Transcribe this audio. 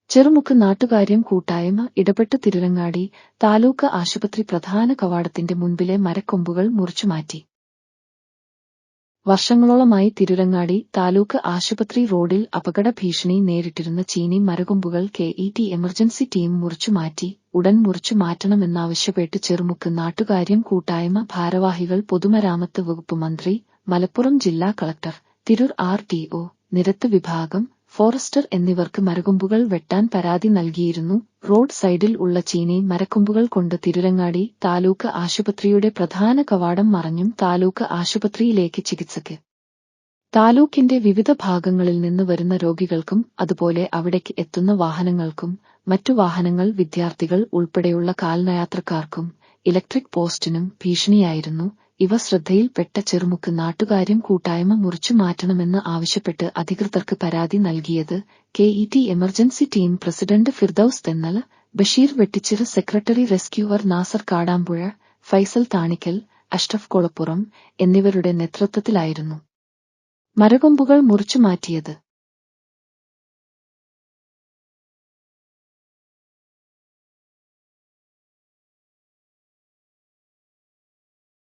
ചെറുമുക്ക് നാട്ടുകാര്യം കൂട്ടായ്മ ഇടപെട്ട് തിരുരങ്ങാടി താലൂക്ക് ആശുപത്രി പ്രധാന കവാടത്തിന്റെ മുൻപിലെ മരക്കൊമ്പുകൾ മുറിച്ചുമാറ്റി. വർഷങ്ങളോളമായി തിരുരങ്ങാടി താലൂക്ക് ആശുപത്രി റോഡിൽ അപകട ഭീഷണി നേരിട്ടിരുന്ന ചീനി മരക്കൊമ്പുകൾ KET എമർജൻസി ടീം മുറിച്ചുമാറ്റി. ഉടൻ മുറിച്ചു മാറ്റണമെന്നാവശ്യപ്പെട്ട് ചെറുമുക്ക് നാട്ടുകാര്യം കൂട്ടായ്മ ഭാരവാഹികൾ പൊതുമരാമത്ത് വകുപ്പ് മന്ത്രി, മലപ്പുറം ജില്ലാ കളക്ടർ, തിരൂർ RTO, നിരത്ത് വിഭാഗം, ഫോറസ്റ്റർ എന്നിവർക്ക് മരക്കൊമ്പുകൾ വെട്ടാൻ പരാതി നൽകിയിരുന്നു. റോഡ് സൈഡിൽ ഉള്ള ചീനി മരക്കൊമ്പുകൾ കൊണ്ട് തിരുരങ്ങാടി താലൂക്ക് ആശുപത്രിയുടെ പ്രധാന കവാടം മറഞ്ഞും താലൂക്ക് ആശുപത്രിയിലേക്ക് ചികിത്സയ്ക്ക് താലൂക്കിന്റെ വിവിധ ഭാഗങ്ങളിൽ നിന്ന് വരുന്ന രോഗികൾക്കും അതുപോലെ അവിടേക്ക് എത്തുന്ന വാഹനങ്ങൾക്കും മറ്റു വാഹനങ്ങൾ, വിദ്യാർത്ഥികൾ ഉൾപ്പെടെയുള്ള കാൽനടയാത്രക്കാർക്കും ഇലക്ട്രിക് പോസ്റ്റിനും ഭീഷണിയായിരുന്നു. ഇവ ശ്രദ്ധയിൽപ്പെട്ട ചെറുമുക്ക് നാട്ടുകാര്യം കൂട്ടായ്മ മുറിച്ചു മാറ്റണമെന്ന് ആവശ്യപ്പെട്ട് അധികൃതർക്ക് പരാതി നൽകിയത്. KET emergency team president Firdous Thennala, Basheer Vettichira, secretary rescuer Nasar Kadampuzha, Faisal Thanikkal, Ashraf Kolappuram എന്നിവരുടെ നേതൃത്വത്തിലായിരുന്നു മരക്കൊമ്പുകൾ മുറിച്ചുമാറ്റിയത്.